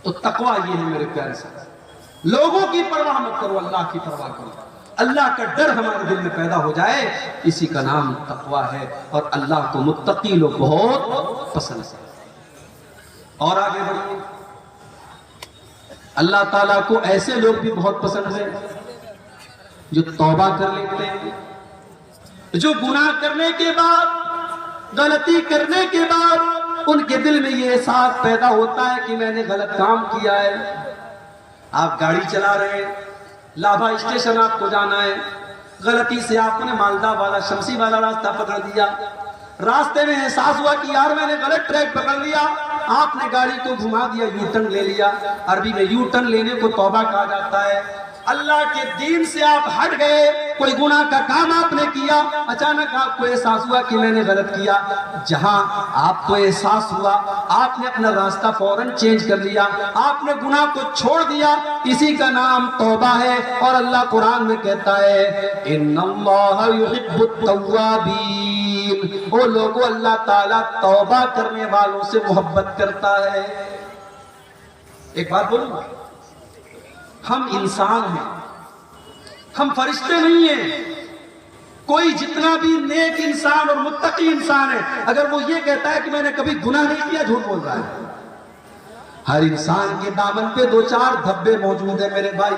تو تقویٰ یہ ہے میرے پیارے ساتھ، لوگوں کی پرواہ مت کرو، اللہ کی پرواہ کرو، اللہ کا ڈر ہمارے دل میں پیدا ہو جائے، اسی کا نام تقویٰ ہے۔ اور اللہ کو متقی لوگ بہت پسند ہے۔ اور آگے بڑھیے، اللہ تعالیٰ کو ایسے لوگ بھی بہت پسند ہیں جو توبہ کر لیتے ہیں، جو گناہ کرنے کے بعد، غلطی کرنے کے بعد ان کے دل میں یہ احساس پیدا ہوتا ہے کہ میں نے غلط کام کیا ہے۔ آپ گاڑی چلا رہے ہیں، لابھا اسٹیشن آپ کو جانا ہے، غلطی سے آپ نے مالدہ والا شمسی والا راستہ پکڑ دیا، راستے میں احساس ہوا کہ یار میں نے غلط ٹریک پکڑ لیا، آپ نے گاڑی کو گھما دیا، یو ٹرن لے لیا۔ عربی میں یو ٹرن لینے کو توبہ کہا جاتا ہے۔ اللہ کے دین سے آپ ہٹ گئے، کوئی گناہ کا کام آپ نے کیا، اچانک آپ کو احساس ہوا کہ میں نے غلط کیا، جہاں آپ کو احساس ہوا آپ نے اپنا راستہ فوراً چینج کر لیا، آپ نے گناہ کو چھوڑ دیا، اسی کا نام توبہ ہے۔ اور اللہ قرآن میں کہتا ہے ان اللہ یحب التوابین، وہ لوگوں اللہ تعالیٰ توبہ کرنے والوں سے محبت کرتا ہے۔ ایک بات بولوں، ہم انسان ہیں، ہم فرشتے نہیں ہیں۔ کوئی جتنا بھی نیک انسان اور متقی انسان ہے، اگر وہ یہ کہتا ہے کہ میں نے کبھی گناہ نہیں کیا، جھوٹ بول رہا ہے۔ ہر انسان کے دامن پہ دو چار دھبے موجود ہیں میرے بھائی۔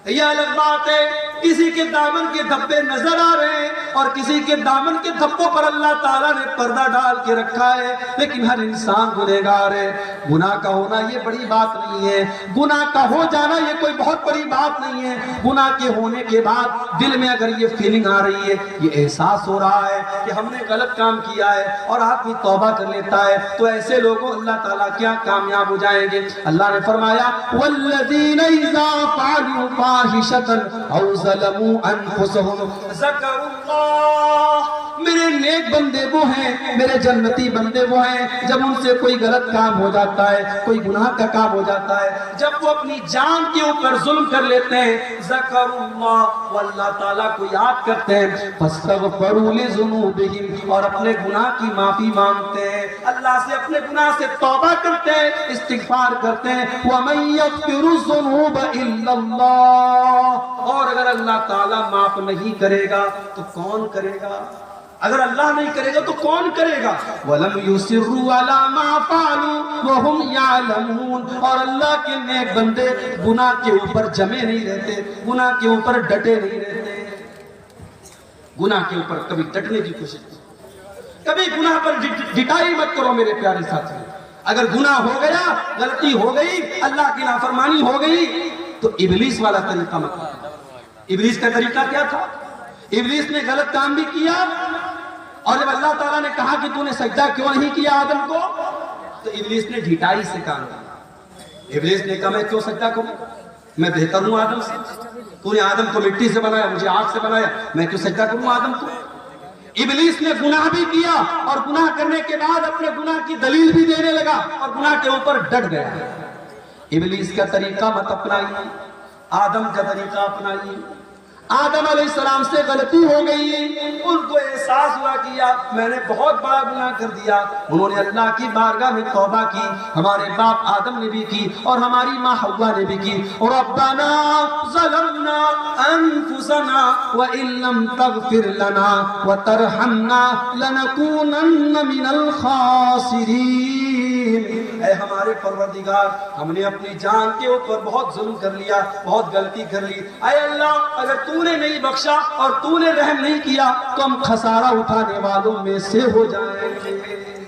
یہ الگ بات ہے کسی کے دامن کے دھبے نظر آ رہے ہیں اور کسی کے دامن کے دھبوں پر اللہ تعالیٰ نے پردہ ڈال کے رکھا ہے، لیکن ہر انسان گنہگار ہے۔ گناہ کا ہونا یہ بڑی بات نہیں ہے، گناہ کا ہو جانا یہ کوئی بہت بڑی بات نہیں ہے۔ گناہ کے ہونے کے بعد دل میں اگر یہ فیلنگ آ رہی ہے، یہ احساس ہو رہا ہے کہ ہم نے غلط کام کیا ہے اور آدمی توبہ کر لیتا ہے، تو ایسے لوگوں اللہ تعالیٰ کیا کامیاب ہو جائیں گے۔ اللہ نے فرمایا والذین اذا فعلوا فاحشة او ظلموا انفسهم ذکروا اللہ، میرے نیک بندے وہ ہیں، میرے جنتی بندے وہ ہیں، جب ان سے کوئی غلط کام ہو جاتا ہے، کوئی گناہ کا کام ہو جاتا ہے، جب وہ اپنی جان کے اوپر ظلم کر لیتے ہیں، ذکروا اللہ، وہ اللہ تعالیٰ کو یاد کرتے ہیں، فاستغفروا لذنوبہم، اور اپنے گناہ کی معافی مانگتے ہیں، اللہ سے اپنے گناہ سے توبہ کرتے ہیں، استغفار کرتے ہیں۔ وَمَن يَغْفِرُ الذُّنُوبَ إِلَّا اللَّهُ، اور اگر اللہ تعالیٰ معاف نہیں کرے گا تو کون کرے گا؟ اگر اللہ نہیں کرے گا تو کون کرے گا؟ وَلَمْ يُصِرُّوا عَلَى مَا فَعَلُوا وَهُمْ يَعْلَمُونَ، اور اللہ کے نیک بندے گناہ کے اوپر جمے نہیں رہتے، گناہ کے اوپر ڈٹے نہیں رہتے۔ گناہ کے اوپر کبھی ڈٹنے کی کوشش کرو، کبھی گناہ پر ڈٹائی مت کرو میرے پیارے ساتھی۔ اگر گناہ ہو گیا، غلطی ہو گئی، اللہ کی نافرمانی ہو گئی، تو ابلیس والا طریقہ مت کرو۔ ابلیس کا طریقہ کیا تھا؟ ابلیس نے غلط کام بھی کیا، اور جب اللہ تعالیٰ نے کہا کہ تو نے سجدہ کیوں نہیں کیا آدم کو، تو ابلیس نے ڈھٹائی سے کام کیا۔ ابلیس نے کہا میں کیوں سجدہ کروں، میں بہتر ہوں آدم سے، تو نے آدم کو مٹی سے بنایا، مجھے آگ سے بنایا، میں کیوں سجدہ کروں آدم کو۔ ابلیس نے گناہ بھی کیا، اور گناہ کرنے کے بعد اپنے گناہ کی دلیل بھی دینے لگا اور گناہ کے اوپر ڈٹ گیا۔ ابلیس کا طریقہ مت اپنائیے، آدم کا طریقہ اپنائیے۔ آدم علیہ السلام سے غلطی ہو گئی، ان کو احساس ہوا کہ یار میں نے بہت بڑا گناہ کر دیا، انہوں نے اللہ کی بارگاہ میں توبہ کی، ہمارے باپ آدم نے بھی کی اور ہماری ماں حوا نے بھی کی۔ ربنا ظلمنا انفسنا وان لم تغفر لنا وترحمنا لنكونن من الخاسرین، اے ہمارے پروردگار، ہم نے اپنی جان کے اوپر بہت ظلم کر لیا، بہت غلطی کر لی، اے اللہ اگر تو نے نہیں بخشا اور تو نے رحم نہیں کیا تو ہم خسارہ اٹھانے والوں میں سے ہو جائیں گے۔